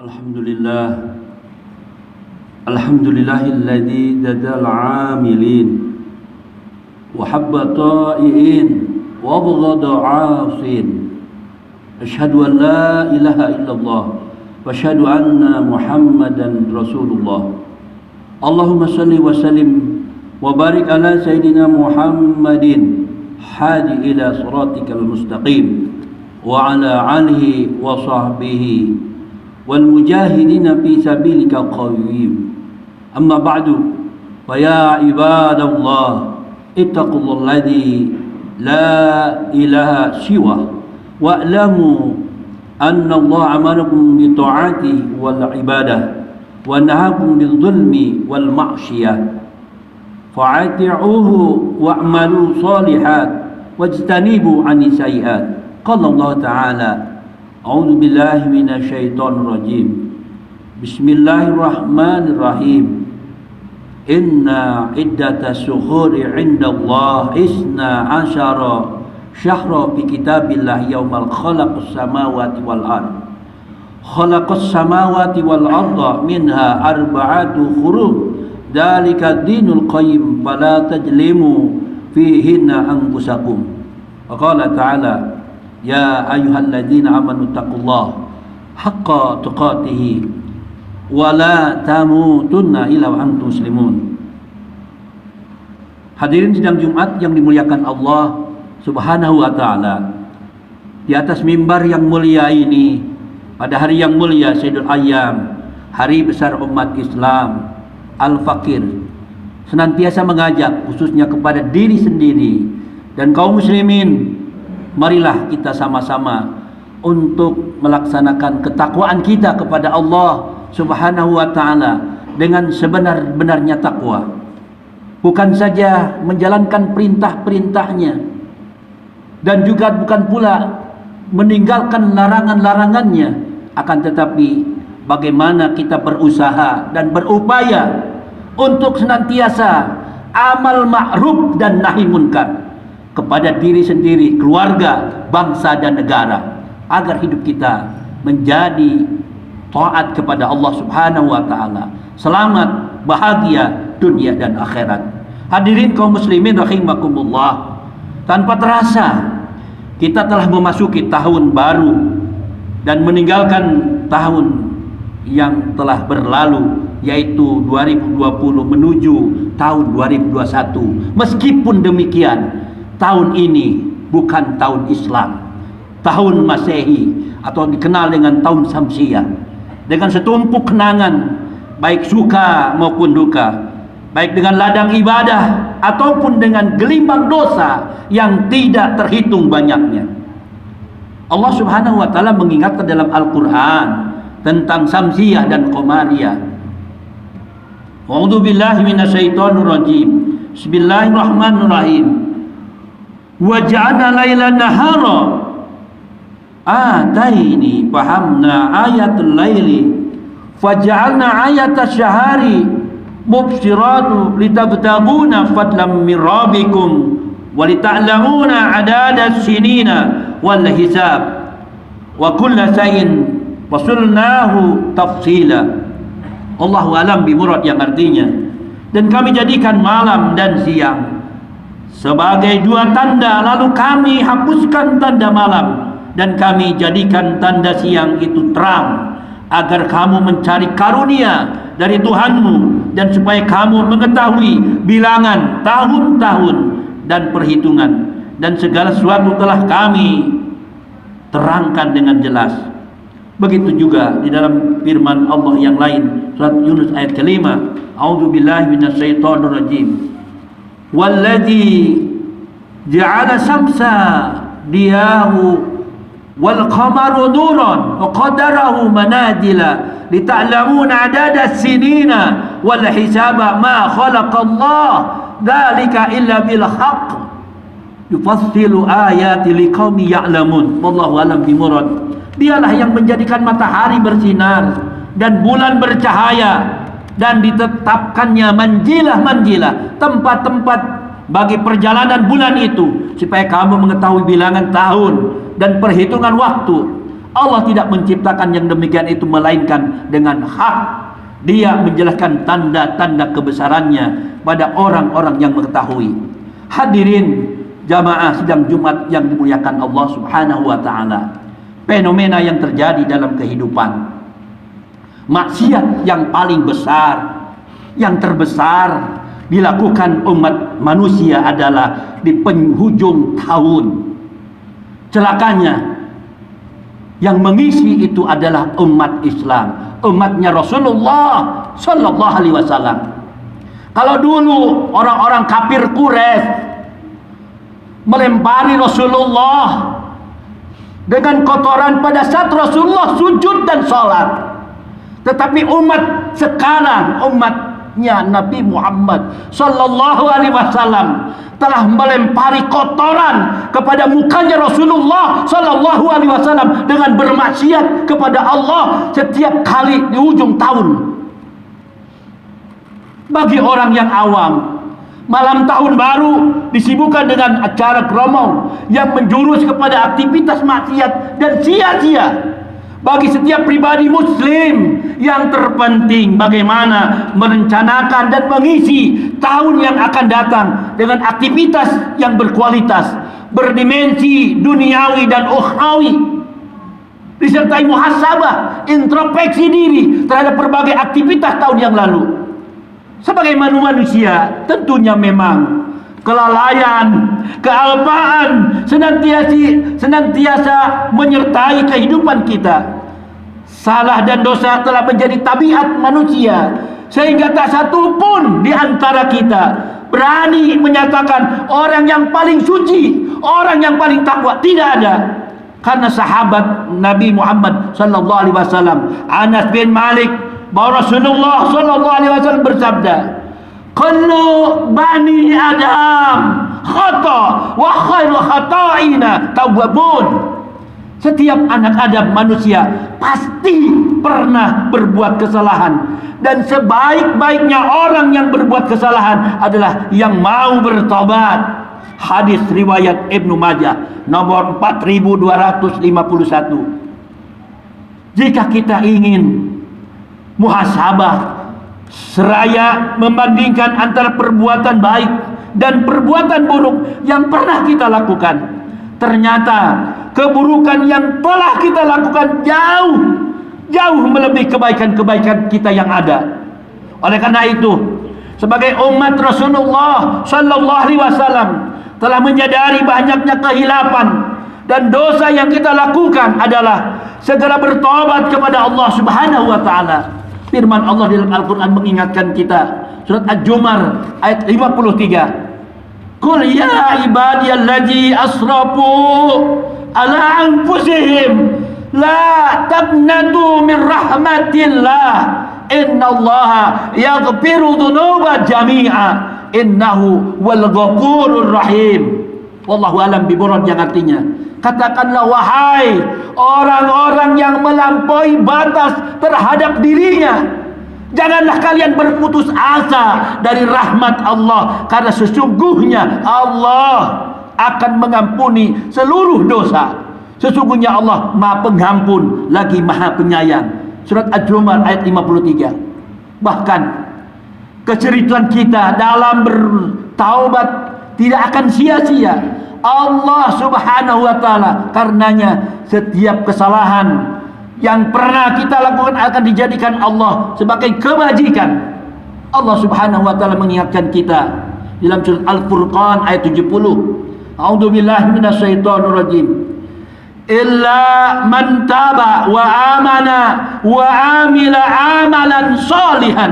Alhamdulillah, alhamdulillahilladzi dadal amilin wa habba ta'iin wa abghada 'asin. Asyhadu an la ilaha illallah wa asyhadu anna Muhammadan Rasulullah. Allahumma salli wa sallim wa barik ala sayyidina Muhammadin hadi ila siratikal mustaqim wa ala alihi wa sahbihi wal mujahidina fi sabilika qawim. Amma ba'du, fa ya ibadallah ittaqullaha alladzi la ilaha siwa wa'lamu anna Allah amarakum bi ta'atihi wal ibadah wa nahakum bil zulmi wal ma'siyah fa'ati'uhu wa'malu salihat wajtanibu 'anis sayyi'at. Qala Allah ta'ala: A'udzu billahi minasyaitonir rajim. Bismillahirrahmanirrahim. Inna iddatas syuhuri 'indallahi isna asyara syahra fi kitabillah yaumal khalaqas samawati wal ard. Khalaqas samawati wal arda minha arba'atu hurum. Dzalika dinul qayyim fala tajlimu fihinna anfusakum. Wa qala ta'ala: Ya ayyuhalladzina amanu taqullaha haqqa tuqatih wa la tamutunna illa wa antum muslimun. Hadirin sidang Jumat yang dimuliakan Allah Subhanahu wa taala. Di atas mimbar yang mulia ini, pada hari yang mulia Sayyidul Ayyam, hari besar umat Islam, Al-Fakir, senantiasa mengajak khususnya kepada diri sendiri dan kaum muslimin, marilah kita sama-sama untuk melaksanakan ketakwaan kita kepada Allah Subhanahu wa ta'ala dengan sebenar-benarnya takwa. Bukan saja menjalankan perintah-perintahnya, dan juga bukan pula meninggalkan larangan-larangannya, akan tetapi bagaimana kita berusaha dan berupaya untuk senantiasa amal ma'ruf dan nahi munkar kepada diri sendiri, keluarga, bangsa dan negara, agar hidup kita menjadi taat kepada Allah Subhanahu wa taala, selamat, bahagia dunia dan akhirat. Hadirin kaum muslimin rahimakumullah, tanpa terasa kita telah memasuki tahun baru dan meninggalkan tahun yang telah berlalu, yaitu 2020 menuju tahun 2021. Meskipun demikian, tahun ini bukan tahun Islam, tahun Masehi atau dikenal dengan tahun Syamsiah, dengan setumpuk kenangan baik suka maupun duka, baik dengan ladang ibadah ataupun dengan gelimbang dosa yang tidak terhitung banyaknya. Allah Subhanahu wa taala mengingatkan dalam Al-Qur'an tentang Syamsiah dan Qamariyah. A'udzu billahi minasyaitonir rajim. Bismillahirrahmanirrahim. Wa ja'alna lailan nahara ataini fahamna ayatul laili faja'alna ayatasy syahari mubsiratu litabtaguna fadlam min rabbikum wa lita'lamuna adadas sinina wal hisab wa kulla shay'in fasulnahu tafsila. Allahu alam bimurad, yang artinya, dan kami jadikan malam dan siang sebagai dua tanda, lalu kami hapuskan tanda malam dan kami jadikan tanda siang itu terang, agar kamu mencari karunia dari Tuhanmu dan supaya kamu mengetahui bilangan tahun-tahun dan perhitungan, dan segala sesuatu telah kami terangkan dengan jelas. Begitu juga di dalam firman Allah yang lain, surat Yunus ayat kelima, A'udzu billahi minasyaitonir rajim. Walladzi ja'ala syamsa diyahu wal qamaru nuran wa qadarahu manazila lita'lamuna adadas sinina wal hisaba ma khalaqallah dzalika illa bil haqq yufassilu ayati liqaumin ya'lamun. Wallahu alam bimurad. Dialah yang menjadikan matahari bersinar dan bulan bercahaya, dan ditetapkannya manjilah-manjilah, tempat-tempat bagi perjalanan bulan itu, supaya kamu mengetahui bilangan tahun dan perhitungan waktu, Allah tidak menciptakan yang demikian itu melainkan dengan hak. Dia menjelaskan tanda-tanda kebesarannya pada orang-orang yang mengetahui. Hadirin jamaah sidang Jumat yang dimuliakan Allah Subhanahu wa taala. Fenomena yang terjadi dalam kehidupan, maksiat yang paling besar, yang terbesar dilakukan umat manusia adalah di penghujung tahun. Celakanya yang mengisi itu adalah umat Islam, umatnya Rasulullah Sallallahu Alaihi Wasallam. Kalau dulu orang-orang kafir Quraisy melempari Rasulullah dengan kotoran pada saat Rasulullah sujud dan sholat, tetapi umat sekarang, umatnya Nabi Muhammad Sallallahu Alaihi Wasallam telah melempari kotoran kepada mukanya Rasulullah Sallallahu Alaihi Wasallam dengan bermaksiat kepada Allah setiap kali di ujung tahun. Bagi orang yang awam, malam tahun baru disibukkan dengan acara kromong yang menjurus kepada aktivitas maksiat dan sia-sia. Bagi setiap pribadi muslim, yang terpenting bagaimana merencanakan dan mengisi tahun yang akan datang dengan aktivitas yang berkualitas, berdimensi duniawi dan ukhrawi, disertai muhasabah, introspeksi diri terhadap berbagai aktivitas tahun yang lalu. Sebagai manusia, tentunya memang kelalaian, kealpaan senantiasa menyertai kehidupan kita. Salah dan dosa telah menjadi tabiat manusia, sehingga tak satu pun di antara kita berani menyatakan orang yang paling suci, orang yang paling takwa. Tidak ada. Karena sahabat Nabi Muhammad Sallallahu Alaihi Wasallam, Anas bin Malik, bahwa Rasulullah Sallallahu Alaihi Wasallam bersabda, kullu bani Adam khata wa khairu khata'ina tawwabun. Setiap anak Adam manusia pasti pernah berbuat kesalahan, dan sebaik-baiknya orang yang berbuat kesalahan adalah yang mau bertobat. Hadis riwayat Ibnu Majah nomor 4251. Jika kita ingin muhasabah seraya membandingkan antara perbuatan baik dan perbuatan buruk yang pernah kita lakukan, ternyata keburukan yang telah kita lakukan jauh melebihi kebaikan-kebaikan kita yang ada. Oleh karena itu, sebagai umat Rasulullah Sallallahu Alaihi Wasallam telah menyadari banyaknya kehilapan dan dosa yang kita lakukan adalah segera bertobat kepada Allah Subhanahu wa taala. Firman Allah dalam Al-Quran mengingatkan kita, surat Al-Jumar ayat 53. Qul ya ibadiyalladzina asrafu ala anfusihim la taqnatu min rahmatillah innallaha yaghfiru dzunuba jami'a innahu wal ghafurur rahim. Wallahu alam biburad, yang artinya, katakanlah wahai orang-orang yang melampaui batas terhadap dirinya, janganlah kalian berputus asa dari rahmat Allah, karena sesungguhnya Allah akan mengampuni seluruh dosa. Sesungguhnya Allah Maha Pengampun lagi Maha Penyayang. Surat Al-Jumar ayat 53. Bahkan keceritaan kita dalam bertaubat tidak akan sia-sia. Allah Subhanahu wa taala karenanya setiap kesalahan yang pernah kita lakukan akan dijadikan Allah sebagai kebajikan. Allah Subhanahu wa taala mengingatkan kita dalam surat Al-Furqan ayat 70. A'udzubillahi minasyaitonir rajim. Illa man taba wa amana wa amila amalan salihan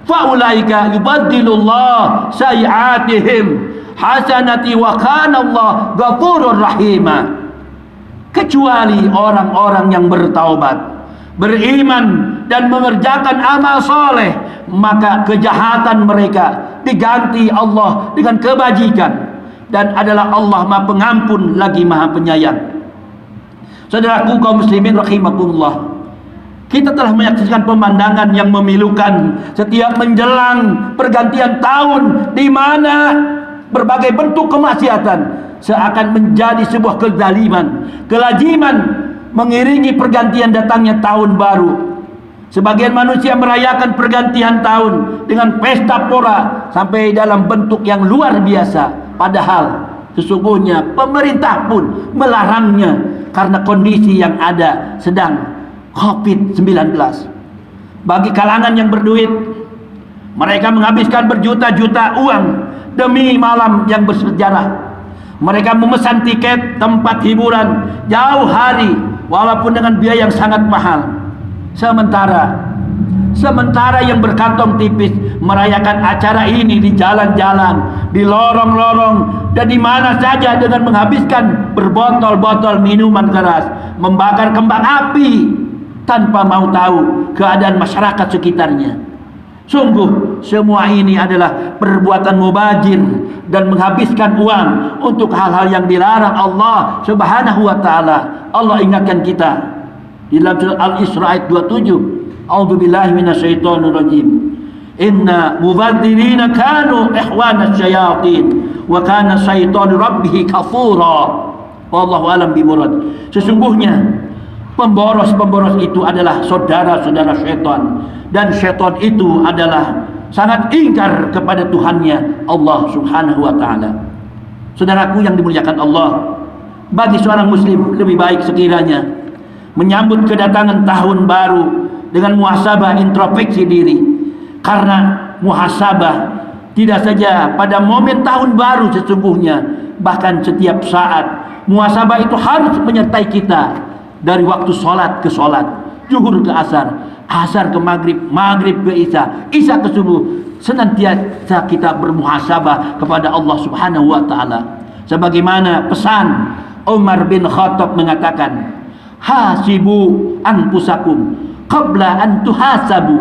faulaika yubaddilullah sayiatihim hasanati wa kana Allah ghafurur rahima. Kecuali orang-orang yang bertaubat, beriman dan mengerjakan amal soleh, maka kejahatan mereka diganti Allah dengan kebajikan, dan adalah Allah Maha Pengampun lagi Maha Penyayang. Saudaraku kaum muslimin rahimakumullah, kita telah menyaksikan pemandangan yang memilukan setiap menjelang pergantian tahun, di mana berbagai bentuk kemaksiatan seakan menjadi sebuah kezaliman, kelaziman mengiringi pergantian datangnya tahun baru. Sebagian manusia merayakan pergantian tahun dengan pesta pora sampai dalam bentuk yang luar biasa. Padahal sesungguhnya pemerintah pun melarangnya karena kondisi yang ada sedang COVID-19. Bagi kalangan yang berduit, mereka menghabiskan berjuta-juta uang demi malam yang bersejarah. Mereka memesan tiket tempat hiburan jauh hari walaupun dengan biaya yang sangat mahal. Sementara yang berkantong tipis merayakan acara ini di jalan-jalan, di lorong-lorong, dan di mana saja dengan menghabiskan berbotol-botol minuman keras, membakar kembang api tanpa mau tahu keadaan masyarakat sekitarnya. Sungguh semua ini adalah perbuatan mubazir dan menghabiskan uang untuk hal-hal yang dilarang Allah Subhanahu wa taala. Allah ingatkan kita di dalam surah Al-Isra ayat 27, A'udzubillahi minasyaitonirrajim. Inna mubadzirina kanu ikhwana syayatin wa kana syaitanu rabbih kafura. Wallahu alam bimurad. Sesungguhnya pemboros-pemboros itu adalah saudara-saudara syaitan, dan syaitan itu adalah sangat ingkar kepada Tuhannya Allah Subhanahu wa taala. Saudaraku yang dimuliakan Allah, bagi seorang muslim lebih baik sekiranya menyambut kedatangan tahun baru dengan muhasabah, introspeksi diri. Karena muhasabah tidak saja pada momen tahun baru sesungguhnya, bahkan setiap saat muhasabah itu harus menyertai kita dari waktu sholat ke sholat, zuhur ke asar, asar ke maghrib, maghrib ke isya, isya ke subuh. Senantiasa kita bermuhasabah kepada Allah Subhanahu wa taala. Sebagaimana pesan Umar bin Khattab mengatakan, hasibu anfusakum qabla an tuhasabu,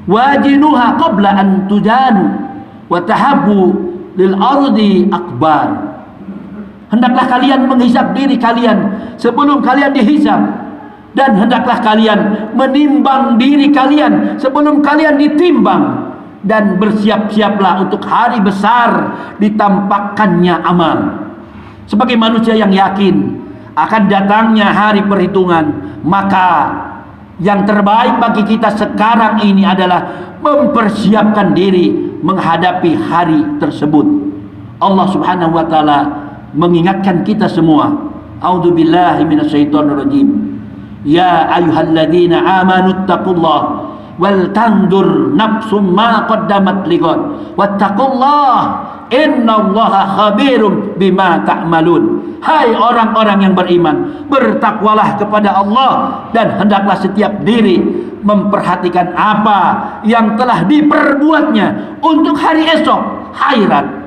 wajinuha qabla an tujanu, wa tahabbu lil ardi akbar. Hendaklah kalian menghisap diri kalian sebelum kalian dihisap, dan hendaklah kalian menimbang diri kalian sebelum kalian ditimbang, dan bersiap-siaplah untuk hari besar ditampakkannya amal. Sebagai manusia yang yakin akan datangnya hari perhitungan, maka yang terbaik bagi kita sekarang ini adalah mempersiapkan diri menghadapi hari tersebut. Allah Subhanahu wa taala mengingatkan kita semua, a'udzubillahi minasyaitonirrajim. Ya ayyuhalladzina amanu taqullaha wal tandur nafsum ma qaddamat lighad wattaqullaha innallaha khabirum bima ta'malun. Hai orang-orang yang beriman, bertakwalah kepada Allah, dan hendaklah setiap diri memperhatikan apa yang telah diperbuatnya untuk hari esok, akhirat.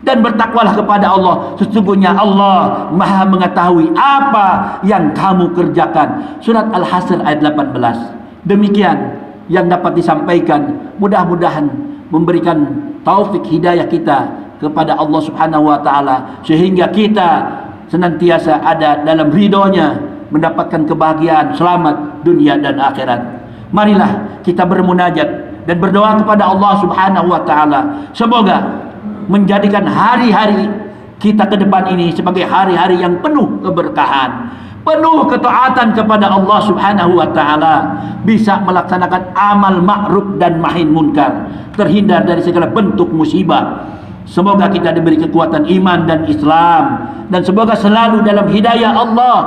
Dan bertakwalah kepada Allah, sesungguhnya Allah Maha mengetahui apa yang kamu kerjakan. Surat Al-Hasr ayat 18. Demikian yang dapat disampaikan, mudah-mudahan memberikan taufik hidayah kita kepada Allah Subhanahu wa taala, sehingga kita senantiasa ada dalam ridhonya, mendapatkan kebahagiaan, selamat dunia dan akhirat. Marilah kita bermunajat dan berdoa kepada Allah Subhanahu wa taala, semoga menjadikan hari-hari kita ke depan ini sebagai hari-hari yang penuh keberkahan, penuh ketaatan kepada Allah Subhanahu wa taala, bisa melaksanakan amal ma'ruf dan nahi munkar, terhindar dari segala bentuk musibah. Semoga kita diberi kekuatan iman dan Islam, dan semoga selalu dalam hidayah Allah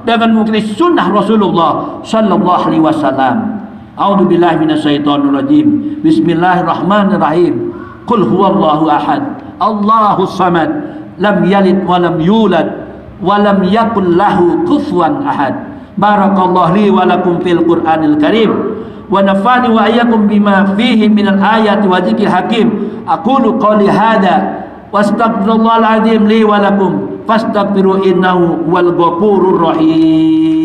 dengan mengikuti sunnah Rasulullah sallallahu alaihi wasallam. A'udzubillahi minasyaitonirrajim. Bismillahirrahmanirrahim. Qul huwallahu ahad, Allahus samad, lam yalid wa lam yulad wa lam yakul lahu kufuwan ahad. Barakallahu li wa lakum fil Qur'anil Karim, wa nafani wa iyyakum bima fihi minal ayati wa dzikril hakim. Aqulu qali hadza wastaghfirullahal azim li wa lakum fastaghfiru innahu wal ghafurur rahim.